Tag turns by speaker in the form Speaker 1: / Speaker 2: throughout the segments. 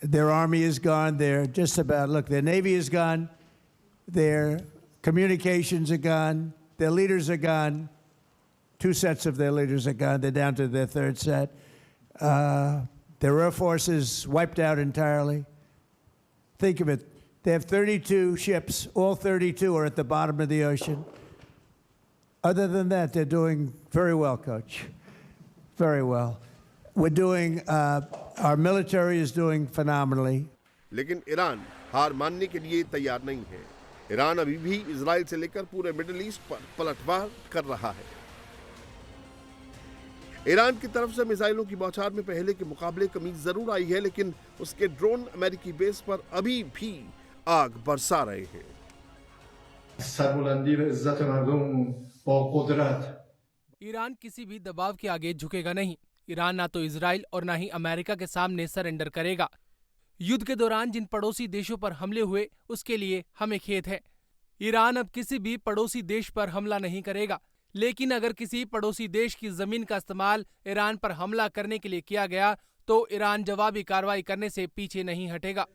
Speaker 1: Their army is gone. They're just about, look, their navy is gone. Their communications are gone. Their leaders are gone. 2 sets of their leaders are gone. They're down to their 3rd set. Their air force is wiped out entirely. Think of it. They have 32 ships. All 32 are at the bottom of the ocean. Other than that, they're doing very well, Coach. Very well. We're doing, our military is doing phenomenally.
Speaker 2: लेकिन Iran हार मानने के लिए तैयार नहीं है। Iran अभी भी इजराइल से लेकर पूरे मिडिल ईस्ट पर पलटवार कर रहा है। ईरान की तरफ से मिसाइलों की बौछार में पहले के मुकाबले कमी जरूर आई है, लेकिन उसके ड्रोन अमेरिकी बेस पर अभी भी आग बरसा रहे हैं।
Speaker 3: ईरान किसी भी दबाव के आगे झुकेगा नहीं। ईरान ना तो इजराइल और ना ही अमेरिका के सामने सरेंडर करेगा। युद्ध के दौरान जिन पड़ोसी देशों पर हमले हुए उसके लिए हमें खेद है। ईरान अब किसी भी पड़ोसी देश पर हमला नहीं करेगा, लेकिन अगर किसी पड़ोसी देश की जमीन का इस्तेमाल ईरान पर हमला करने के लिए किया गया तो ईरान जवाबी कार्रवाई करने से पीछे नहीं हटेगा।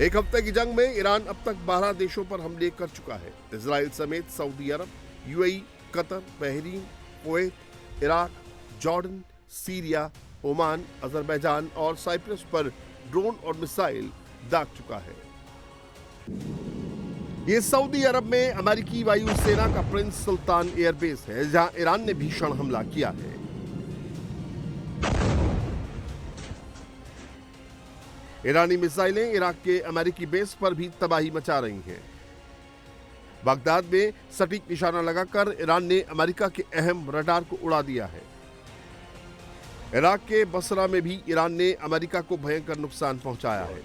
Speaker 2: एक हफ्ते की जंग में ईरान अब तक 12 देशों पर हमले कर चुका है। इजराइल समेत Saudi Arab, UAE, Qatar, Bahrain, Kuwait, Iraq, Jordan, Syria, Oman, Azerbaijan और साइप्रस पर ड्रोन और मिसाइल दाग चुका है। ये सऊदी अरब में अमेरिकी वायुसेना का प्रिंस सुल्तान एयरबेस है, जहां ईरान ने भीषण हमला किया है। ईरानी मिसाइलें इराक के अमेरिकी बेस पर भी तबाही मचा रही हैं। बगदाद में सटीक निशाना लगाकर ईरान ने अमेरिका के अहम रडार को उड़ा दिया है। इराक के बसरा में भी ईरान ने अमेरिका को भयंकर नुकसान पहुंचाया है।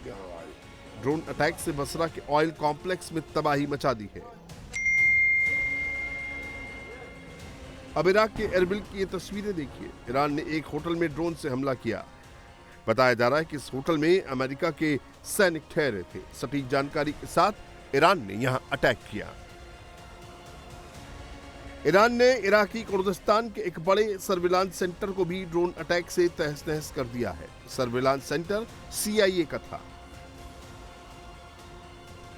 Speaker 2: ड्रोन अटैक से बसरा के ऑयल कॉम्प्लेक्स में तबाही मचा दी है। अब इराक के एरबिल की ये तस्वीरें देखिए। ईरान ने एक होटल में ड्रोन से हमला किया। बताया जा रहा है कि इस होटल में अमेरिका के सैनिक ठहरे थे। सटीक जानकारी के साथ ईरान ने यहां अटैक किया। ईरान ने इराकी कुर्दिस्तान के एक बड़े सर्विलांस सेंटर को भी ड्रोन अटैक से तहस नहस कर दिया है। सर्विलांस सेंटर CIA का था।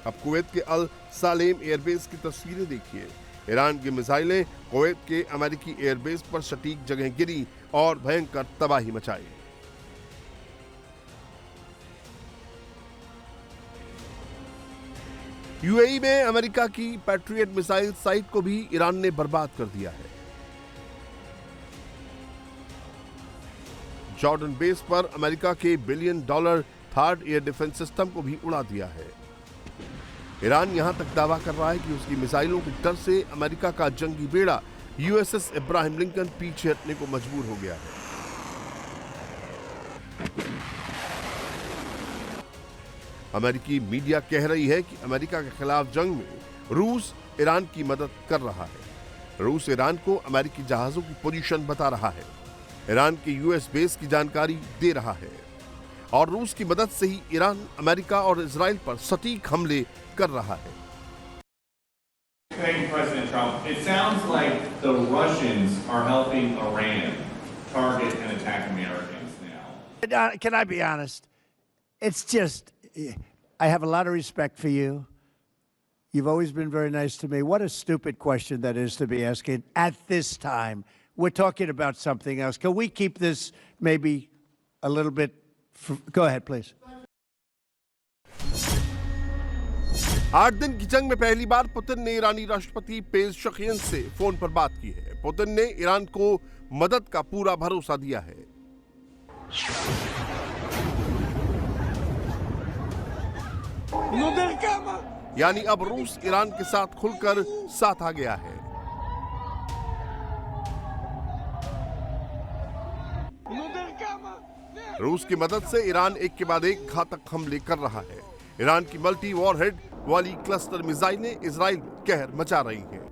Speaker 2: अब कुवैत के अल सालेम एयरबेस की तस्वीरें देखिए। ईरान की मिसाइलें कुवैत के अमेरिकी एयरबेस पर सटीक जगह गिरी और भयंकर तबाही मचाई। यूएई में अमेरिका की पैट्रियट मिसाइल साइट को भी ईरान ने बर्बाद कर दिया है। जॉर्डन बेस पर अमेरिका के $1 billion third air defence system को भी उड़ा दिया है। ईरान यहां तक दावा कर रहा है कि उसकी मिसाइलों के डर से अमेरिका का जंगी बेड़ा USS इब्राहिम लिंकन पीछे हटने को मजबूर हो गया है। अमेरिकी मीडिया कह रही है कि अमेरिका के खिलाफ जंग में रूस ईरान की मदद कर रहा है। रूस ईरान को अमेरिकी जहाजों की पोजीशन बता रहा है, ईरान के US बेस की जानकारी दे रहा है और रूस की मदद से ही ईरान अमेरिका और इजराइल पर सटीक हमले कर रहा है।
Speaker 4: Thank you, President Trump. It sounds like the Russians are helping Iran target and attack Americans now.
Speaker 1: Can I be honest? It's just, I have a lot of respect for you. You've always been very nice to me. What a stupid question that is to be asking at this time. We're talking about something else. Can we keep this maybe a little bit? Go ahead, please.
Speaker 2: 8 दिन की जंग में पहली बार Putin ने ईरानी राष्ट्रपति Pezeshkian से phone पर बात की है। पुतिन ने ईरान को मदद का पूरा भरोसा दिया है। यानी अब रूस ईरान के साथ खुलकर साथ आ गया है। रूस की मदद से ईरान एक के बाद एक घातक हमले कर रहा है। ईरान की मल्टी वॉरहेड वाली क्लस्टर मिसाइलें इजराइल में कहर मचा रही हैं।